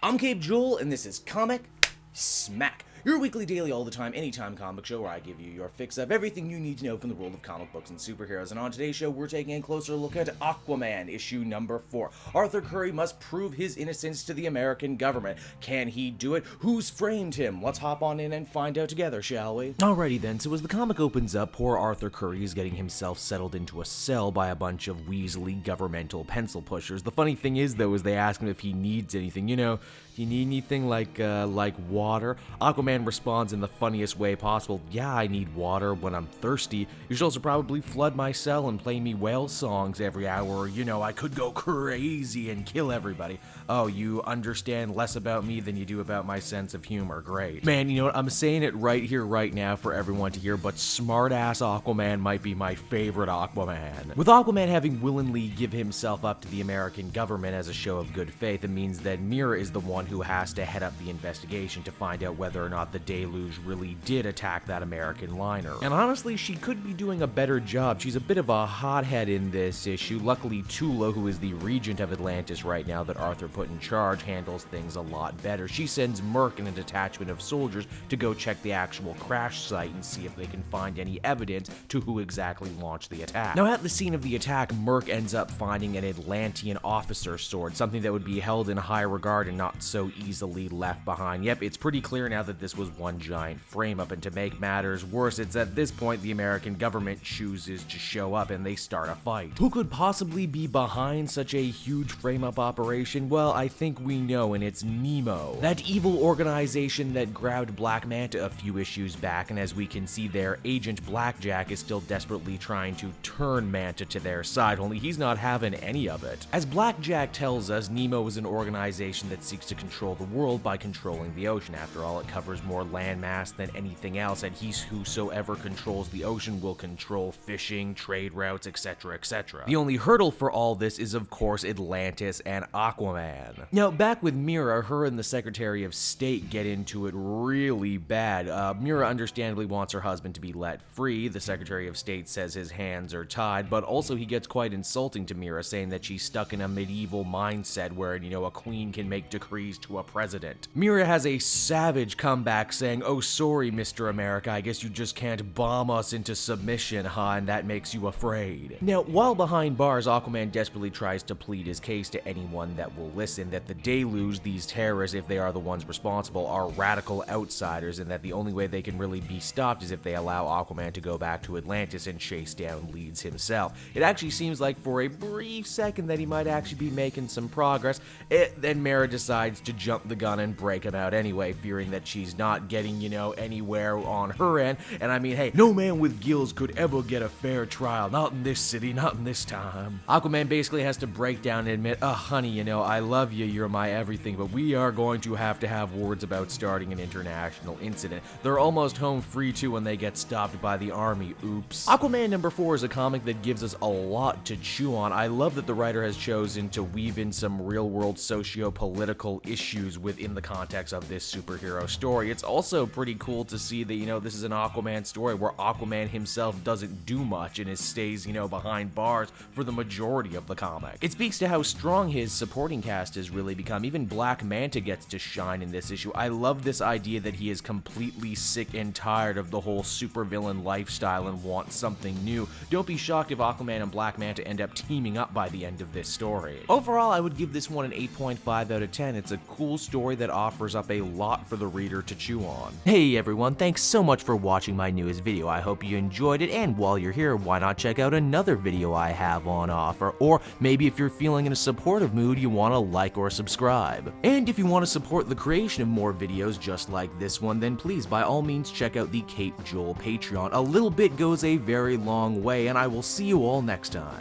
I'm Cape Joel, and this is Comic Smack, your weekly, daily, all the time, anytime comic show where I give you your fix of everything you need to know from the world of comic books and superheroes. And on today's show, we're taking a closer look at Aquaman, issue number 4. Arthur Curry must prove his innocence to the American government. Can he do it? Who's framed him? Let's hop on in and find out together, shall we? Alrighty then, so as the comic opens up, poor Arthur Curry is getting himself settled into a cell by a bunch of Weasley governmental pencil pushers. The funny thing is, though, is they ask him if he needs anything. You know, do you need anything like water? Aquaman responds in the funniest way possible. Yeah, I need water when I'm thirsty. You should also probably flood my cell and play me whale songs every hour, or, you know, I could go crazy and kill everybody. Oh, you understand less about me than you do about my sense of humor. Great. Man, you know what? I'm saying it right here, right now for everyone to hear, but smart-ass Aquaman might be my favorite Aquaman. With Aquaman having willingly give himself up to the American government as a show of good faith, it means that Mira is the one who has to head up the investigation to find out whether or not the deluge really did attack that American liner. And honestly, she could be doing a better job. She's a bit of a hothead in this issue. Luckily, Tula, who is the regent of Atlantis right now that Arthur put in charge, handles things a lot better. She sends Merc and a detachment of soldiers to go check the actual crash site and see if they can find any evidence to who exactly launched the attack. Now, at the scene of the attack, Merc ends up finding an Atlantean officer's sword, something that would be held in high regard and not so easily left behind. Yep, it's pretty clear now that this was one giant frame-up, and to make matters worse, it's at this point the American government chooses to show up and they start a fight. Who could possibly be behind such a huge frame-up operation? Well, I think we know, and it's Nemo, that evil organization that grabbed Black Manta a few issues back, and as we can see there, Agent Blackjack is still desperately trying to turn Manta to their side, only he's not having any of it. As Blackjack tells us, Nemo is an organization that seeks to control the world by controlling the ocean. After all, it covers more landmass than anything else, and whosoever controls the ocean will control fishing, trade routes, etc., etc. The only hurdle for all this is, of course, Atlantis and Aquaman. Now, back with Mira, her and the Secretary of State get into it really bad. Mira understandably wants her husband to be let free. The Secretary of State says his hands are tied, but also he gets quite insulting to Mira, saying that she's stuck in a medieval mindset where, you know, a queen can make decrees to a president. Mira has a savage comeback saying, "Oh, sorry, Mr. America, I guess you just can't bomb us into submission, huh, and that makes you afraid." Now, while behind bars, Aquaman desperately tries to plead his case to anyone that will listen, that the deluge, these terrorists, if they are the ones responsible, are radical outsiders, and that the only way they can really be stopped is if they allow Aquaman to go back to Atlantis and chase down Leeds himself. It actually seems like for a brief second that he might actually be making some progress. Then Mira decides to jump the gun and break him out anyway, fearing that she's not getting, you know, anywhere on her end. And I mean, hey, no man with gills could ever get a fair trial. Not in this city, not in this time. Aquaman basically has to break down and admit, honey, you know, I love you, you're my everything, but we are going to have words about starting an international incident. They're almost home free too when they get stopped by the army. Oops. Aquaman number 4 is a comic that gives us a lot to chew on. I love that the writer has chosen to weave in some real-world socio-political issues within the context of this superhero story. It's also pretty cool to see that, you know, this is an Aquaman story where Aquaman himself doesn't do much and stays, you know, behind bars for the majority of the comic. It speaks to how strong his supporting cast has really become. Even Black Manta gets to shine in this issue. I love this idea that he is completely sick and tired of the whole supervillain lifestyle and wants something new. Don't be shocked if Aquaman and Black Manta end up teaming up by the end of this story. Overall, I would give this one an 8.5 out of 10. It's a cool story that offers up a lot for the reader to chew on. Hey everyone, thanks so much for watching my newest video. I hope you enjoyed it, and while you're here, why not check out another video I have on offer, or maybe if you're feeling in a supportive mood, you want to like or subscribe. And if you want to support the creation of more videos just like this one, then please by all means check out the Cape Joel Patreon. A little bit goes a very long way, and I will see you all next time.